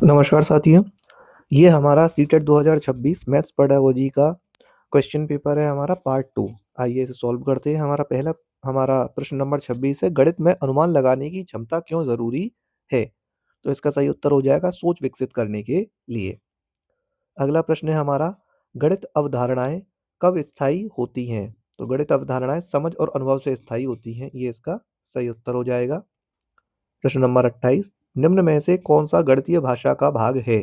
नमस्कार साथियों, ये हमारा सीटेट 2026 मैथ्स पेडागोजी का क्वेश्चन पेपर है हमारा पार्ट 2। आइए इसे सॉल्व करते हैं। हमारा प्रश्न नंबर 26 है, गणित में अनुमान लगाने की क्षमता क्यों ज़रूरी है? तो इसका सही उत्तर हो जाएगा सोच विकसित करने के लिए। अगला प्रश्न है हमारा, गणित अवधारणाएं कब स्थायी होती हैं? तो गणित अवधारणाएं समझ और अनुभव से स्थायी होती हैं, ये इसका सही उत्तर हो जाएगा। प्रश्न नंबर 28, निम्न में से कौन सा गणितीय भाषा का भाग है?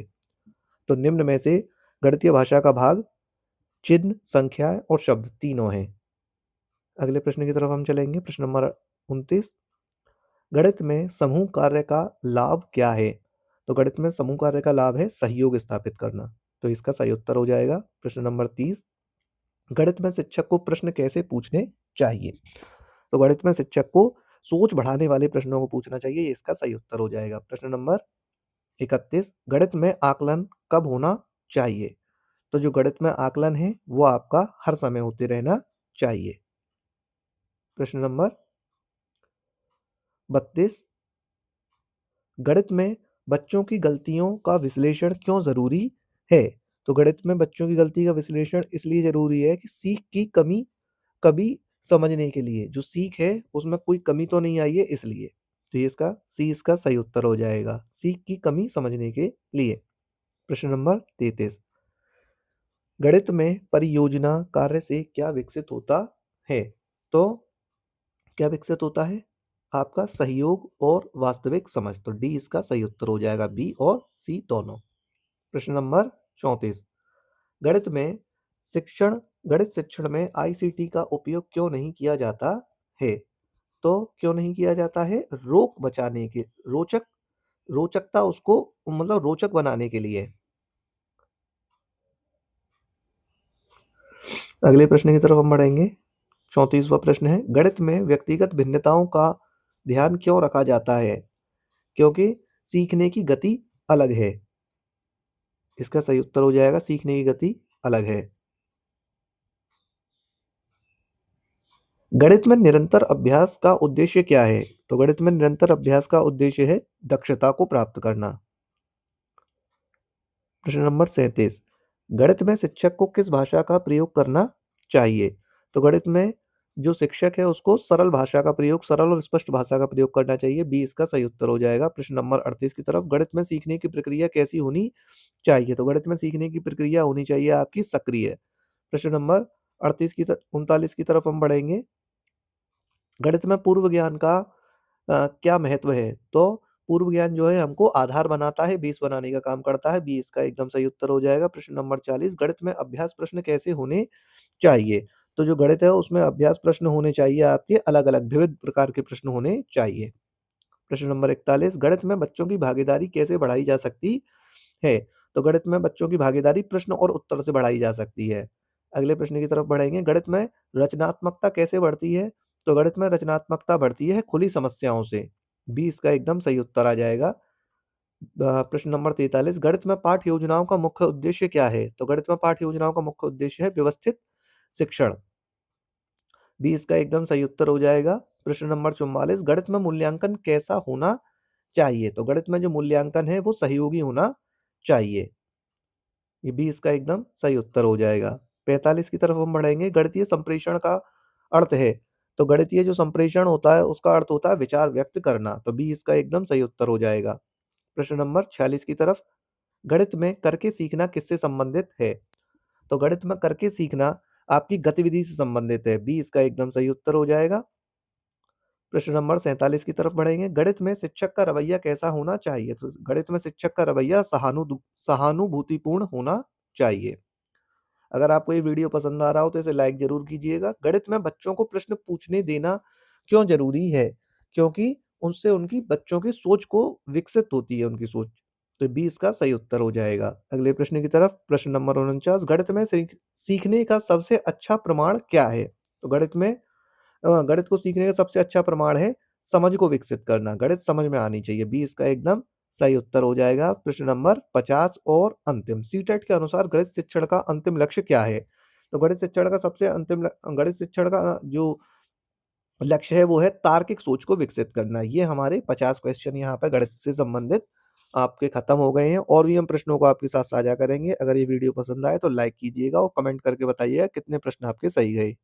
तो निम्न में से गणितीय भाषा का भाग चिन्ह, संख्याएं और शब्द तीनों हैं। अगले प्रश्न की तरफ हम चलेंगे। प्रश्न नंबर 29, गणित में समूह कार्य का लाभ क्या है? तो गणित में समूह कार्य का लाभ है सहयोग स्थापित करना, तो इसका सही उत्तर हो जाएगा। प्रश्न नंबर 30, गणित में शिक्षक को प्रश्न कैसे पूछने चाहिए? तो गणित में शिक्षक को सोच बढ़ाने वाले प्रश्नों को पूछना चाहिए, ये इसका सही उत्तर हो जाएगा। प्रश्न नंबर 31, गणित में आकलन कब होना चाहिए? तो जो गणित में आकलन है वो आपका हर समय होते रहना चाहिए। प्रश्न नंबर 32, गणित में बच्चों की गलतियों का विश्लेषण क्यों जरूरी है? तो गणित में बच्चों की गलती का विश्लेषण इसलिए जरूरी है कि सीख की कमी कभी समझने के लिए, जो सीख है उसमें कोई कमी तो नहीं आई है इसलिए। तो ये इसका सही उत्तर हो जाएगा, सीख की कमी समझने के लिए। प्रश्न नंबर 33, गणित में परियोजना कार्य से क्या विकसित होता है? तो क्या विकसित होता है? आपका सहयोग और वास्तविक समझ। तो डी इसका सही उत्तर हो जाएगा, बी और सी दोनों। प्रश्न नंबर 34, गणित में शिक्षण गणित शिक्षण में आईसीटी का उपयोग क्यों नहीं किया जाता है? तो क्यों नहीं किया जाता है? रोक बचाने के रोचकता उसको मतलब रोचक बनाने के लिए। अगले प्रश्न की तरफ हम बढ़ेंगे। 34वां प्रश्न है, गणित में व्यक्तिगत भिन्नताओं का ध्यान क्यों रखा जाता है? क्योंकि सीखने की गति अलग है। इसका सही उत्तर हो जाएगा, सीखने की गति अलग है। गणित में निरंतर अभ्यास का उद्देश्य क्या है? तो गणित में निरंतर अभ्यास का उद्देश्य है दक्षता को प्राप्त करना। प्रश्न नंबर 37, गणित में शिक्षक को किस भाषा का प्रयोग करना चाहिए? तो गणित में जो शिक्षक है उसको सरल और स्पष्ट भाषा का प्रयोग करना चाहिए, बी इसका सही उत्तर हो जाएगा। प्रश्न नंबर 38 की तरफ, गणित में सीखने की प्रक्रिया कैसी होनी चाहिए? तो गणित में सीखने की प्रक्रिया होनी चाहिए आपकी सक्रिय। प्रश्न नंबर 39 की तरफ हम बढ़ेंगे। गणित में पूर्व ज्ञान का क्या महत्व है? तो पूर्व ज्ञान जो है हमको आधार बनाता है, बेस बनाने का काम करता है, बी इसका एकदम सही उत्तर हो जाएगा। प्रश्न नंबर 40, गणित में अभ्यास प्रश्न कैसे होने चाहिए? तो जो गणित है उसमें अभ्यास प्रश्न होने चाहिए आपके अलग-अलग विविध प्रकार के प्रश्न होने चाहिए। प्रश्न नंबर 41, गणित में बच्चों की भागीदारी कैसे बढ़ाई जा सकती है? तो गणित में बच्चों की भागीदारी प्रश्न और उत्तर से बढ़ाई जा सकती है। अगले प्रश्न की तरफ बढ़ेंगे, गणित में रचनात्मकता कैसे बढ़ती है? तो गणित में रचनात्मकता बढ़ती है खुली समस्याओं से, बी इसका एकदम सही उत्तर आ जाएगा। प्रश्न नंबर 43, गणित में पाठ्य योजनाओं का मुख्य उद्देश्य क्या है? तो गणित में पाठ्य योजनाओं का मुख्य उद्देश्य है व्यवस्थित शिक्षण, बी इसका एकदम सही उत्तर हो जाएगा। प्रश्न नंबर 44, गणित में मूल्यांकन कैसा होना चाहिए? तो गणित में जो मूल्यांकन है वो सहयोगी होना चाहिए, ये बी इसका एकदम सही उत्तर हो जाएगा। 45 की तरफ हम बढ़ेंगे, गणितीय संप्रेषण का अर्थ है? तो गणितीय जो संप्रेषण होता है उसका अर्थ होता है विचार व्यक्त करना, तो बी इसका एकदम सही उत्तर हो जाएगा। प्रश्न नंबर 46 की तरफ, गणित में करके सीखना किससे संबंधित है? तो गणित में करके सीखना आपकी गतिविधि से संबंधित है, बी इसका एकदम सही उत्तर हो जाएगा। प्रश्न नंबर 47 की तरफ बढ़ेंगे, गणित में शिक्षक का रवैया कैसा होना चाहिए? तो गणित में शिक्षक का रवैया सहानुभूतिपूर्ण होना चाहिए। अगर आपको ये वीडियो पसंद आ रहा हो तो इसे लाइक ज़रूर कीजिएगा। गणित में बच्चों को प्रश्न पूछने देना क्यों ज़रूरी है? क्योंकि उनसे उनकी बच्चों की सोच को विकसित होती है उनकी सोच। तो बी इसका सही उत्तर हो जाएगा। अगले प्रश्न की तरफ, प्रश्न नंबर 49, गणित में सीखने का सबसे अच्छा प्रमाण क्या है? तो गणित को सीखने का सबसे अच्छा प्रमाण है समझ को विकसित करना, गणित समझ में आनी चाहिए, बी इसका एकदम सही उत्तर हो जाएगा। प्रश्न नंबर 50 और अंतिम, सीटेट के अनुसार गणित शिक्षण का अंतिम लक्ष्य क्या है? तो गणित शिक्षण का जो लक्ष्य है वो है तार्किक सोच को विकसित करना। ये हमारे 50 क्वेश्चन यहाँ पे गणित से संबंधित आपके खत्म हो गए हैं और भी हम प्रश्नों को आपके साथ साझा करेंगे। अगर ये वीडियो पसंद आए तो लाइक कीजिएगा और कमेंट करके बताइएगा कितने प्रश्न आपके सही गए।